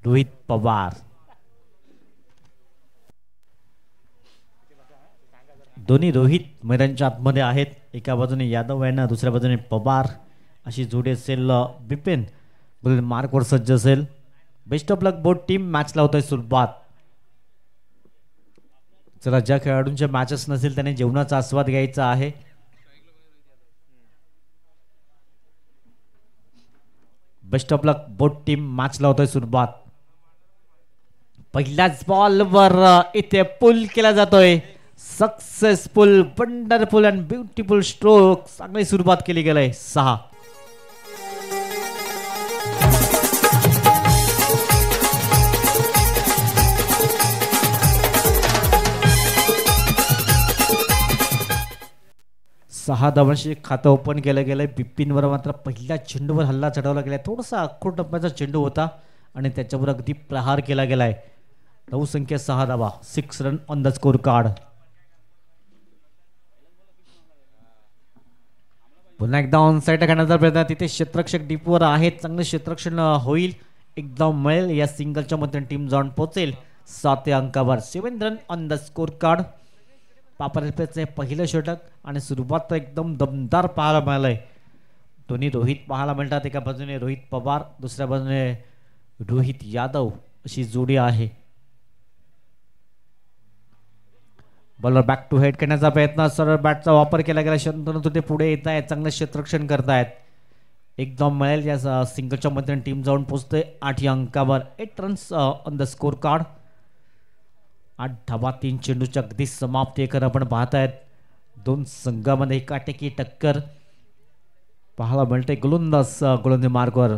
रोहित पवार, दोन्ही रोहित मैदानाच्या आतमध्ये आहेत. एका बाजूने यादव आहे ना, दुसऱ्या बाजूने पवार अशी जोडी असेल. बिपिन मार्कवर सज्ज असेल. Best of luck both team. मॅचला होतोय सुरुवात. चला, ज्या खेळाडूंचे मॅचेस नसेल त्याने जेवणाचा आस्वाद घ्यायचा आहे. Best of luck both team. मॅचला होतोय सुरुवात. पहिल्याच बॉलवर इथे पुल केला जातोय. Successful, wonderful and beautiful stroke. चांगली सुरुवात केली गेली. 6. धावांशी खातं ओपन केलं गेलंय. बिपिनवर मात्र पहिल्या चेंडूवर हल्ला चढवला गेलाय. थोडासा आखूड टप्प्याचा चेंडू होता आणि त्याच्यावर अगदी प्रहार केला गेलाय. धावसंख्या 6 धावा. 6 run on the score card. पुन्हा एकदा ऑन साईड करण्याचा प्रयत्न. तिथे क्षेत्ररक्षक डीपवर आहेत. चांगलं क्षेत्ररक्षण होईल. एकदा मिळेल. या सिंगलच्या मधून टीम जाऊन पोहोचेल 7 अंकावर. 7 run on the score card. पापरपेचे पहिलं षटक आणि सुरुवात एकदम दमदार पाहायला मिळालंय. दोन्ही रोहित पाहायला मिळतात. एका बाजूने रोहित पवार, दुसऱ्या बाजूने रोहित यादव अशी जोडी आहे. बॉलर बॅक टू हेड करण्याचा प्रयत्न. सरळ बॅटचा वापर केला गेला. शंतनू ते पुढे येत आहेत. चांगलं क्षेत्ररक्षण करतायत. एकदम मिळेल. या सिंगलच्या मधून टीम जाऊन पोहोचते 8 अंकावर. 8 runs on the score card. 8 धावा. 3 चेंडूच्या अगदी समाप्ती कर आपण पाहतायत. दोन संघामध्ये काटेकी टक्कर पाहायला मिळते. गोलंदाज मार्कवर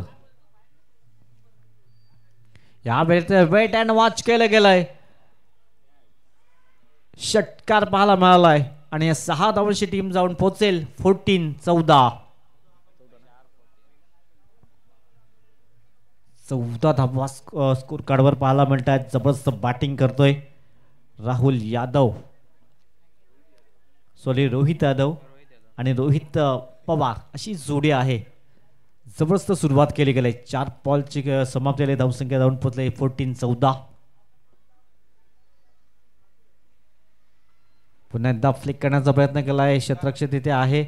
या वेट अँड वॉच केलं गेलंय. षटकार पाहायला मिळालाय आणि या 6 धावांची टीम जाऊन पोहोचेल 14 14 धावा स्कोर कार्डवर पाहायला मिळतात. जबरदस्त बॅटिंग करतोय राहुल यादव, रोहित यादव आणि रोहित पवार अशी जोडी आहे. जबरदस्त सुरुवात केली गेली. 4 बॉलची समाप्ती झाली. धावसंख्या जाऊन पोहोचले 14. पुन्हा एकदा फ्लिक करण्याचा प्रयत्न केलाय. क्षेत्ररक्षक तिथे आहे.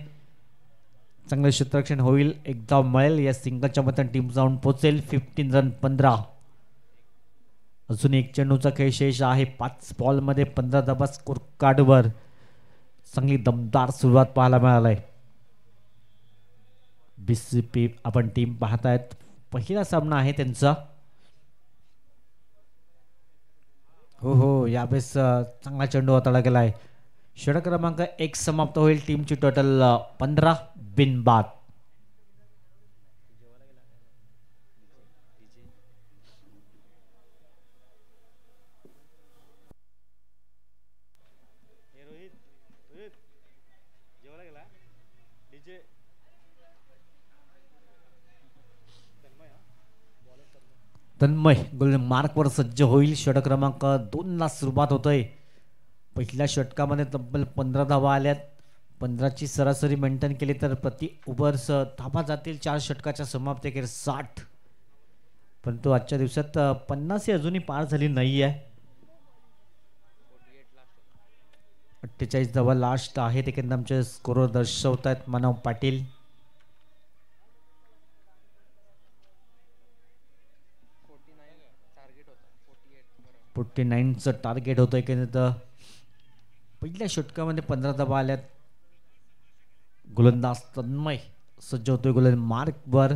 चांगलं क्षेत्ररक्षण होईल. एकदा मिळेल. या सिंगलच्या मधून टीम जाऊन पोहोचेल 15 रन 15. अजून एक चेंडूचा खेळ शेष आहे. 5 बॉलमध्ये 15 धावा स्कोर कार्डवर. चांगली दमदार सुरुवात पाहायला मिळालाय. बीसीपी आपण टीम पाहतायत. पहिला सामना आहे त्यांचा. हो, यावेळेस चांगला चेंडू हाताळला गेलाय. षटक क्रमांक 1 समाप्त होईल. टीमची टोटल 15 बिनबाद. तन्मय गोल्डन मार्कवर सज्ज होईल. षटक क्रमांक 2 ला सुरुवात होतोय. पहिल्या षटकामध्ये तब्बल 15 धावा आल्यात. 15ची सरासरी मेंटेन केली तर प्रति ओव्हर्स धावा जातील. 4 षटकाच्या समाप्ती केली 60. परंतु आजच्या दिवसात 50 ही अजूनही पार झाली नाही आहे. 48 धावा लास्ट आहेत. एकंदर आमचे स्कोर दर्शवत आहेत मानव पाटील. 49चं टार्गेट होतं. एकंदर पहिल्या षटकामध्ये 15 धावा आल्यात. गोलंदाज तन्मय सज्ज होतोय गोलंदाज मार्कवर.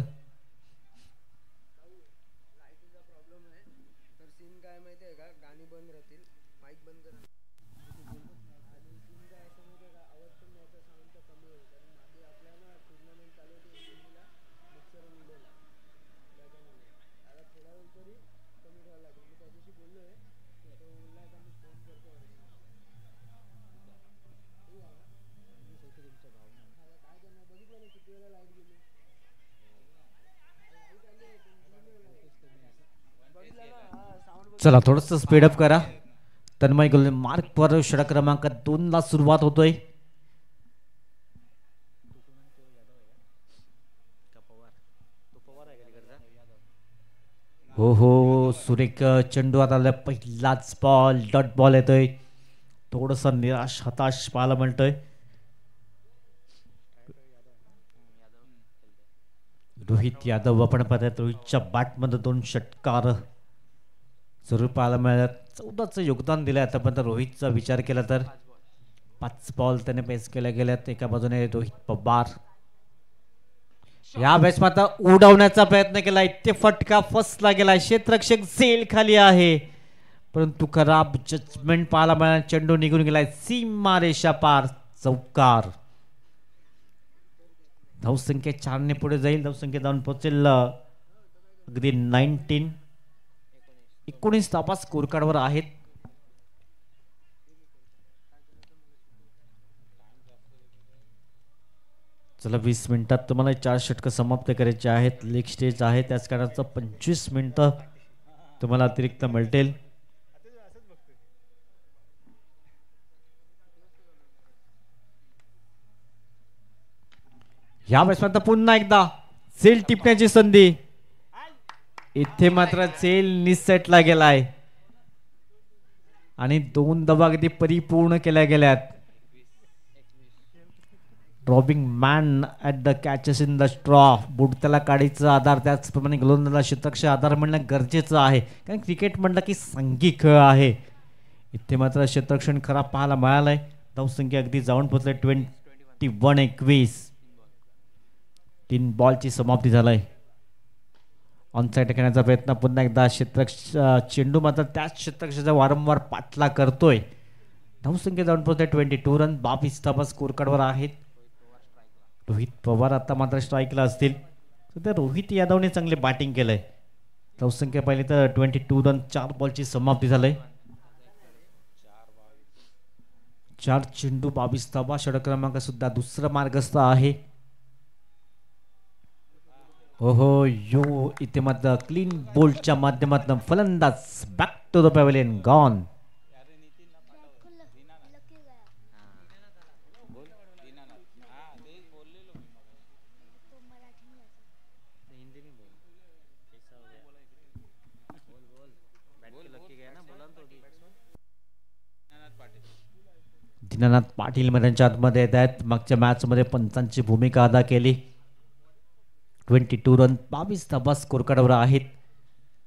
चला थोडस स्पीडअप करा. तन्मय गोलंदाज मार्कवर. षटक क्रमांक 2 ला सुरुवात होतोय. हो सुरेख चेंडू आता पहिलाच बॉल डॉट बॉल येतोय. थोडस निराश हताश पाहायला मिळतोय. रोहित यादव आपण पाहतात रोहितच्या बॅटमध्ये 2 षटकार जरूर पाहायला मिळाल्यात. 14चं योगदान दिलं आतापर्यंत रोहितचा विचार केला तर. 5 बॉल त्याने पेस केल्या गेल्यात. एका बाजूने रोहित पवार या वेळेस मात्र उडवण्याचा प्रयत्न केला. ते फटका फसला गेला. क्षेत्ररक्षक झेल खाली आहे परंतु खराब जजमेंट पाहायला मिळाला. चेंडू निघून गेलाय सीमा रेषा पार. चौकार. धावसंख्या 4 ने पुढे जाईल. धावसंख्या जाऊन पोहोचेल अगदी 19 धावा स्कोर कार्डवर आहेत. चला 20 मिनिटात तुम्हाला 4 षटक समाप्त करायचे आहेत. लीग स्टेज आहे त्याच कारणाचं 25 मिनिटं तुम्हाला अतिरिक्त मिळतील. या वेळेस मात्र पुन्हा एकदा झेल टिपण्याची संधी. इथे मात्र झेल निसटला गेलाय आणि 2 धावा अगदी परिपूर्ण केल्या गेल्यात. Dropping man at the catches in the straw. बुडत्याला काडीचा आधार त्याचप्रमाणे गोलंदाजाला क्षेत्ररक्षक आधार मिळणं गरजेचं आहे कारण क्रिकेट म्हणलं की सांघिक खेळ आहे. इथे मात्र क्षेत्ररक्षण खराब पाहायला मिळालंय. धावसंख्या अगदी जाऊन पोहोचले 21-21. 3 बॉलची समाप्ती झालाय. ऑनसाईड खेळण्याचा प्रयत्न पुन्हा एकदा क्षेत्ररक्षक चेंडू मात्र त्याच क्षेत्ररक्षकाचा वारंवार पाठला करतोय. धावसंख्या जाऊन पोहोचले 22 रन. 22 धावा स्कोर कार्डवर आहेत. रोहित पवार आता मात्र स्ट्राईकला असतील. सध्या रोहित यादवने चांगले बॅटिंग केलंय. धावसंख्या पाहिली तर 22 रन. 4 बॉलची समाप्ती झाली. 4 चेंडू 22 धावा. षटक क्रमांक सुद्धा दुसरा मार्गस्थ आहे. हो यो इथे मात्र क्लीन बोल्टच्या माध्यमातून फलंदाज back to the pavilion gone. Dinanath Patil मैदानाच्या आतमध्ये येत आहेत. मागच्या मॅच मध्ये पंचांची भूमिका अदा केली. 22 रन 22 धावा स्कोर कार्डवर आहेत.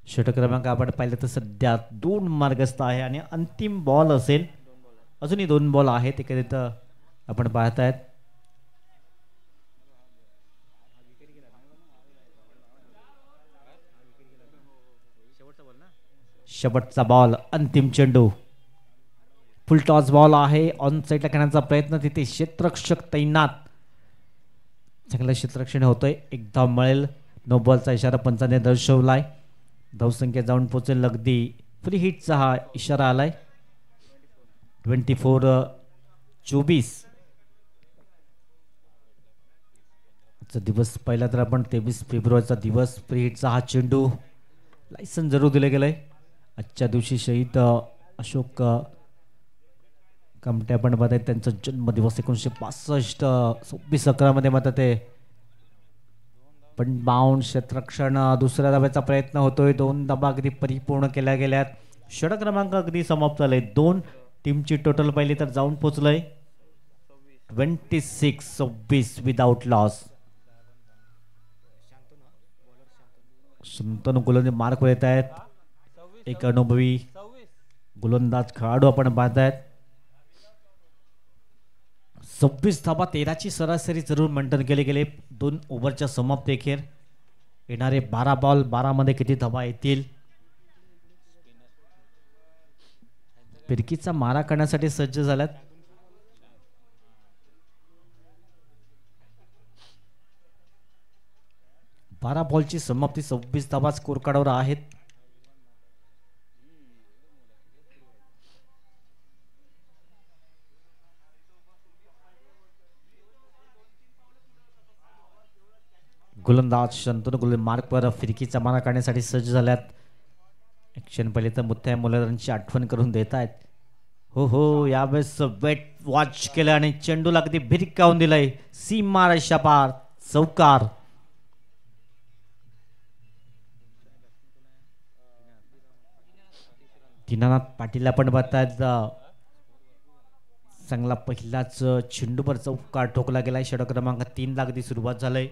षटक क्रमांक आपण पाहिलं तर सध्या 2 मार्गस्थ आहे आणि अंतिम बॉल असेल. अजूनही 2 बॉल आहेत. एकत्रित आपण पाहत आहेत. शेवटचा बॉल. अंतिम चेंडू. फुल टॉस बॉल आहे. ऑन साईडला खेळण्याचा प्रयत्न. तिथे क्षेत्ररक्षक तैनात. चांगलं क्षेत्ररक्षण होतंय. एकदा मिळेल. नो बॉलचा इशारा पंचाने दर्शवलाय. धावसंख्या जाऊन पोहोचेल अगदी फ्री हिटचा हा इशारा आलाय. 24-24 आजचा दिवस पाहिला तर आपण 23 फेब्रुवारीचा दिवस. फ्री हिटचा हा चेंडू लायसन जरूर दिलं गेलंय. आजच्या दिवशी शहीद अशोक कामटे आपण बघत त्यांचा जन्मदिवस 1965. 26-11 मध्ये मात्र ते पण बाउंड क्षेत्ररक्षण. दुसऱ्या धाब्याचा प्रयत्न होतोय. 2 धाबा अगदी परिपूर्ण केल्या गेल्यात. षटक क्रमांक अगदी समाप्त झाले. 2 टीमची टोटल पाहिली तर जाऊन पोहोचलंय 26-26 विदाउट लॉस. शंतनू गोलंदाज मार्कवर येत आहेत. एक अनुभवी गोलंदाज खेळाडू आपण पाहतायत. 26 धाबा 13ची सरासरी जरूर मेंटेन केले गेले. 2 ओव्हरच्या समाप्ती अखेर येणारे 12 बॉल 12 मध्ये किती धाबा येतील. फिरकीचा मारा करण्यासाठी सज्ज झाल्यात. बारा बॉलची समाप्ती. 26 धाबा स्कोर कार्डवर आहेत. गोलंदाज शंतनू गोलंदाज मार्कवर फिरकीचा मारा काढण्यासाठी सज्ज झाल्यात. ॲक्शन पहिले तर मुथ्या मुलांची आठवण करून देत आहेत. हो यावेळेस वेट वॉच केलं आणि चेंडूला अगदी भिरकावून दिलंय. सीमा रेषा पार. चौकार. दीनानाथ पाटील आपण बघतात चांगला पहिलाच चेंडूवर चौकार ठोकला गेलाय. षटक क्रमांक 3 ला अगदी सुरुवात झालंय.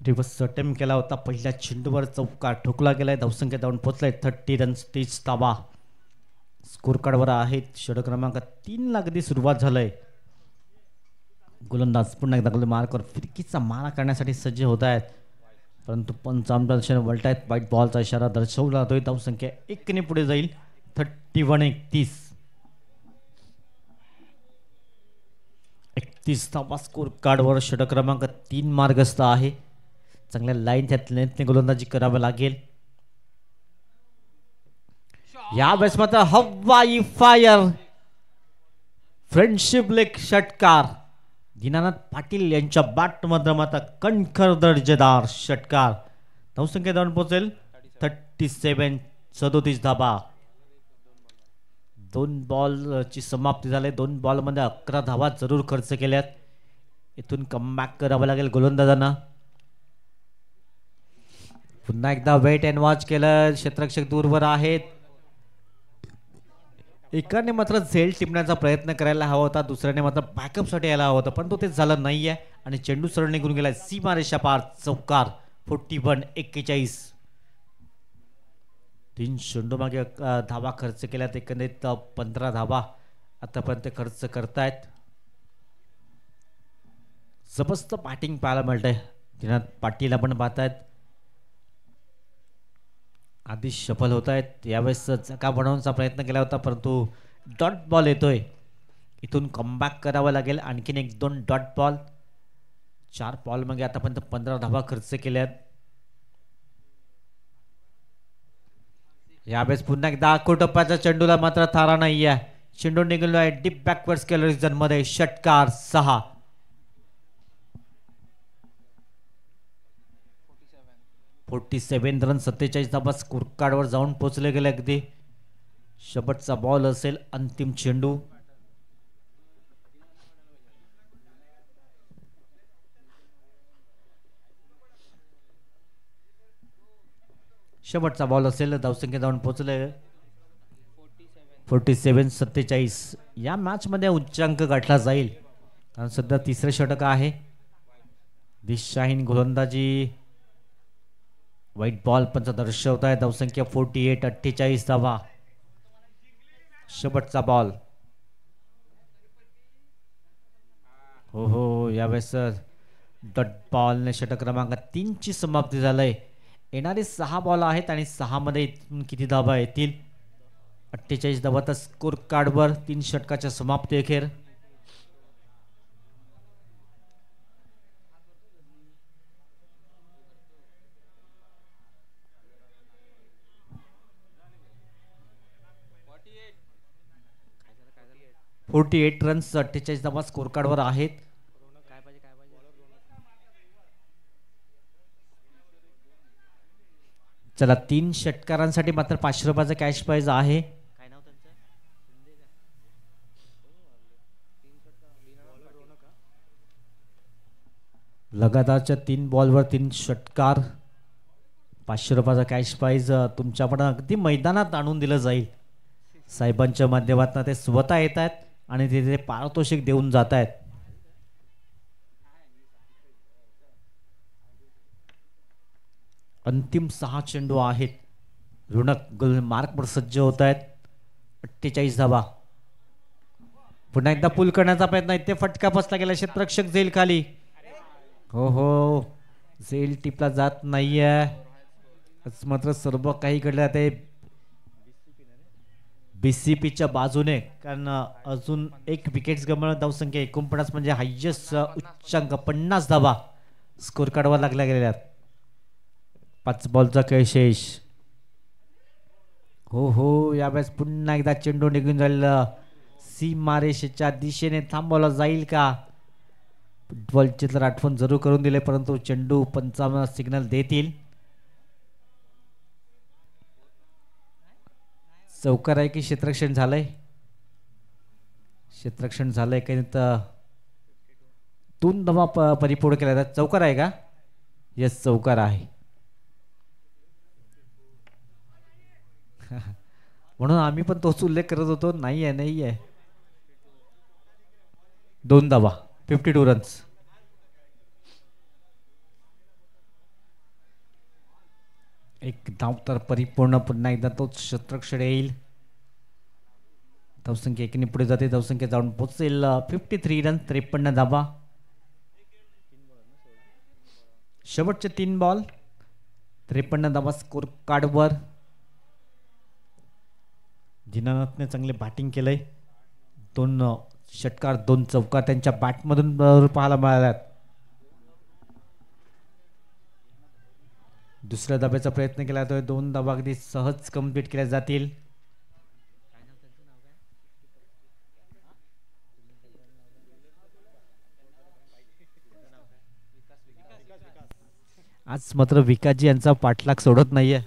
रिवर्स अटेम्प्ट केला होता. पहिल्या चेंडूवर चौकार ठोकला गेलाय. धावसंख्या जाऊन पोहोचलाय 30 रन्स 30 धावा स्कोर कार्डवर आहेत. षटक क्रमांक 3 ला अगदी सुरुवात झालंय. गोलंदाज पुन्हा एकदा मार्कवर फिरकीचा मारा करण्यासाठी सज्ज होत आहेत, परंतु पंचांच्या दिशेने वळत आहेत. व्हाईट बॉलचा इशारा दर्शवला जातोय. धावसंख्या 1 ने पुढे जाईल. 31-31 31 धावा स्कोर कार्डवर. षटक क्रमांक 3 मार्गस्थ आहे. चांगल्या लाईन त्यातने गोलंदाजी करावी लागेल. या वेळेस मात्र हवाई फायर फ्रेंडशिप लेग षटकार. दीनानाथ पाटील यांच्या बॅटमध्ये मात्र कणखर दर्जेदार षटकार. धावसंख्या जाऊन पोहोचेल 37 धाबा. 2 बॉलची समाप्ती झाली. 2 बॉलमध्ये 11 धावा जरूर खर्च केल्यात. इथून कमबॅक करावं लागेल गोलंदाजांना. पुन्हा एकदा वेट अँड वॉच केलं. क्षेत्ररक्षक दूरवर आहेत. एकाने मात्र झेल टिपण्याचा प्रयत्न करायला हवा होता, दुसऱ्याने मात्र बॅकअपसाठी यायला हवा होता, पण तो ते झालं नाहीये आणि चेंडू सरळ निघून गेलाय सीमारेषा पार. चौकार. 41-41. 3 चेंडू मागे धावा खर्च केल्यात. एकंदरीत 15 धावा आतापर्यंत खर्च करतायत. जबरदस्त बॅटिंग पाहायला मिळतंय. दीनानाथ पाटील आपण पाहतायत आधी सफल होत आहेत. यावेळेस चका बनवण्याचा प्रयत्न केला होता, परंतु डॉट बॉल येतोय. इथून कमबॅक करावं लागेल. आणखीन 1-2 डॉट बॉल. 4 बॉल मग आतापर्यंत 15 धावा खर्च केल्यात. यावेळेस पुन्हा एकदा टप्प्याच्या चेंडूला मात्र थारा नाही आहे. चेंडू निघालो आहे डीप बॅकवर्ड स्केलर मध्ये. षटकार 6. 47 रन 47 धाबा स्कोर कार्डवर जाऊन पोहोचले गेले. अगदी शेवटचा बॉल असेल. अंतिम चेंडू. शेवटचा बॉल असेल. धावसंख्या जाऊन पोहोचले 47-47. या मॅच मध्ये उच्चांक गाठला जाईल, कारण सध्या तिसरे षटक आहे. दिशाहीन गोलंदाजी. व्हाईट बॉल पण दर्शवत आहे. धावसंख्या 48-48 धावा. शेवटचा बॉल. हो यावेळेस डॉट बॉलने षटक क्रमांक 3 ची समाप्ती झालंय. येणारे 6 बॉल आहेत आणि 6 मध्ये इथून किती धावा येतील? 48 धावा. तर स्कोर कार्डवर 3 षटकाच्या समाप्ती अखेर. .48 रन्स 48 धावा स्कोर कार्डवर आहेत. चला 3 षटकारांसाठी मात्र 500 रुपयाचा कॅश प्राइज आहे. लगातारच्या 3 बॉलवर 3 षटकार. 500 रुपयाचा कॅश प्राइज तुमच्या पण अगदी मैदानात आणून दिलं जाईल. साहेबांच्या माध्यमातून ते स्वतः येत आहेत आणि तिथे पारितोषिक देऊन जात आहेत. अंतिम 6 चेंडू आहेत. ऋणक गोल मार्कवर सज्ज होत आहेत. 48 धावा. पुन्हा एकदा पुल करण्याचा प्रयत्न. इथे फटका बसला गेला. क्षेत्ररक्षक झेल खाली. हो झेल टिपला जात नाहीये. मात्र सर्व काही घडलं आहे BCPच्या बाजूने, कारण अजून 1 विकेट गमावून धावसंख्या 49 म्हणजे हायएस्ट उच्चांक 50 धावा स्कोर कार्डवर लागल्या गेलेल्या. 5 बॉलचा खेळ शेष. हो यावेळेस पुन्हा एकदा चेंडू निघून झालेला. सीमारेषेच्या दिशेने थांबवला जाईल का? फुटबॉलचे तर आठवण जरूर करून दिले, परंतु चेंडू पंचावन्न सिग्नल देतील. चौकार आहे की क्षेत्ररक्षण झालंय? क्षेत्ररक्षण झालंय काही तर 2 धावा परिपूर्ण केल्या जातात. चौकार आहे का? येस, चौकार आहे. म्हणून आम्ही पण तोच उल्लेख करत होतो. नाही आहे, नाही आहे. 2 धावा, 52 रन्स. एक धाव तर परिपूर्ण. पुन्हा एकदा तोच क्षेत्ररक्षण येईल. धावसंख्या एकीने पुढे जाते. धावसंख्या जाऊन पोहोचेल 53 रन, 53 धावा. शेवटचे 3 बॉल, 53 धावा स्कोर कार्डवर. दीनानाथने चांगले बॅटिंग केलंय. 2 षटकार, 2 चौकार त्यांच्या बॅटमधून पाहायला मिळाल्यात. दुसऱ्या धाब्याचा प्रयत्न केला तर 2 धाबा अगदी सहज कंप्लीट केल्या जातील. आज मात्र विकासजी यांचा पाठलाग सोडत नाहीये.